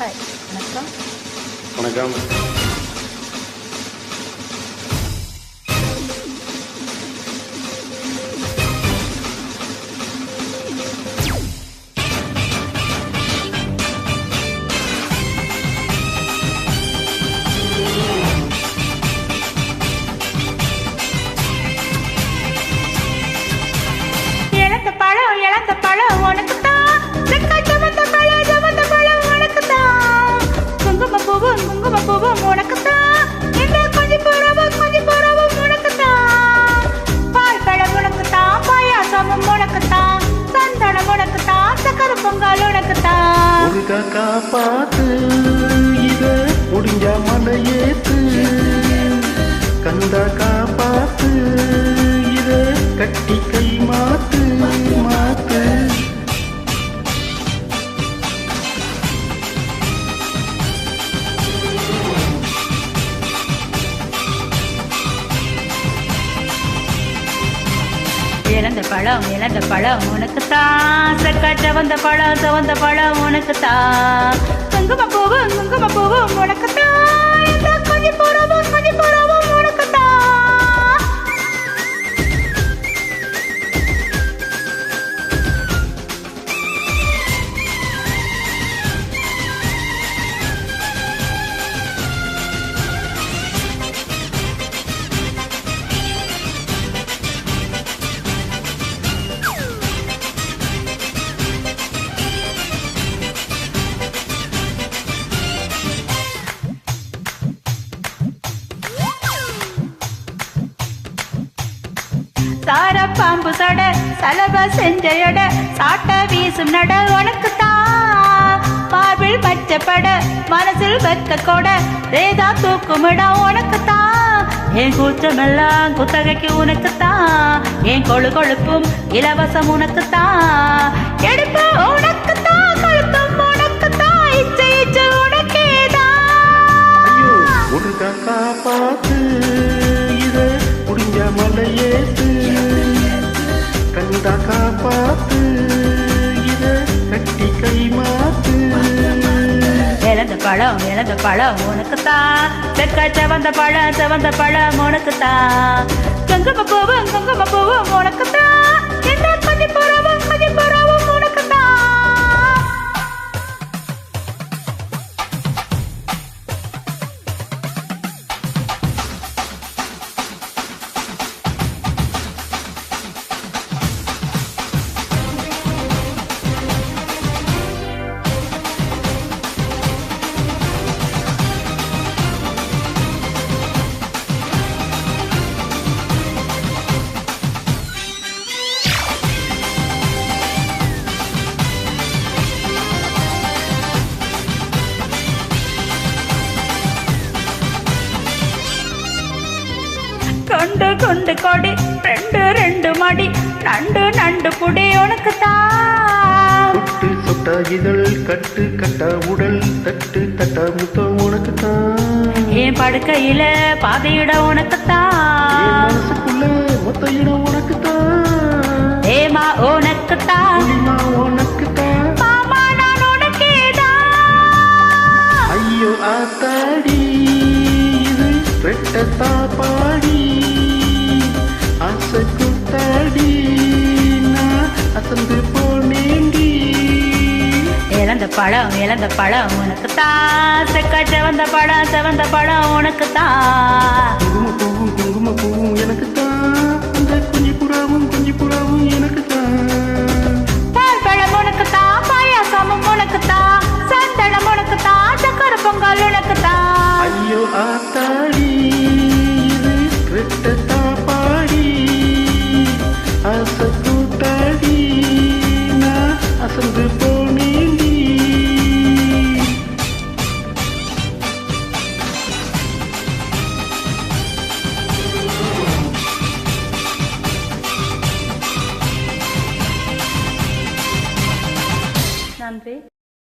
Hi, வணக்கம். வணக்கம். இழந்த பழம் உனக்கு தான், ஜமந்த பழம் உனக்கு தான், குங்கும பூவும் உனக்கு தான், இந்த கொஞ்சி போறவும் உனக்கு தான், பால் பழம் உனக்கு தான், பாயாசமும் உனக்கு தான், சந்தனம் உனக்கு தான், சக்கரை பொங்கல் உனக்கு தான். ஒரு காக்கா பார்த்து இத முடிஞ்ச மலையேத்து, கந்தாக்கா பார்த்து இத கட்டி கை மாத்து மாத்து. இழந்த பழம் உனக்கு தான், செவந்த பழம் உனக்கு தான், குங்கும பூவும் உனக்கு தான், இந்த கொஞ்சி போறவும் உனக்கு தான். சார பாம்பு சட சலப செஞ்சையட சாட்ட வீசும் நட உனக்கு தான், மார்பிள் பச்சைப்பட மனசில் வெக்க கொட ரேதா தூக்குமிட உனக்கு தான், என் கூச்சமெல்லாம் குத்தகைக்கு உனக்கு தான், என் கொழுப்பும் இலவசம் உனக்கு தான், எடுப்பு உனக்கு தான், கழுத்தும் உனக்கு தான், இச்சை உனக்கேதான். ஒரு காக்கா பார்த்து இத முடிஞ்ச மலையேத்து, கந்தாக்கா பார்த்து இத கட்டி கை மாத்து. இழந்த பழம் உனக்கு தான், செவந்த பழம் உனக்கு தான், குங்கும பூவும் உனக்கு தான், இந்த கொஞ்சி போறவும் உனக்கு தான். கொண்டு கொடி ரெண்டு மடி நண்டு புடி உனக்கு தான், சுட்டு சொட்ட இதழ் கட்டு கட்ட உடல் தட்டு தட்ட முத்தம் உனக்கு தான், என் படுக்கையில பாதையிட உனக்கு தான், மனசுக்குள்ள மொத்த இடம் உனக்கு தான், ஏமா உனக்கு தான், உனக்கு தான், மாமா நான் உனக்கேதான். ஐயோ ஆத்தாடி இது ரெட்ட சாப்பாடி, ஆசை குத்தாடி நான் அசந்து போனேண்டி. இழந்த பழம் உனக்கு தான், செவந்த பழம் உனக்கு தான், குங்கும பூவும் எனக்கு தான், அந்த குஞ்சி புறாவும் எனக்கு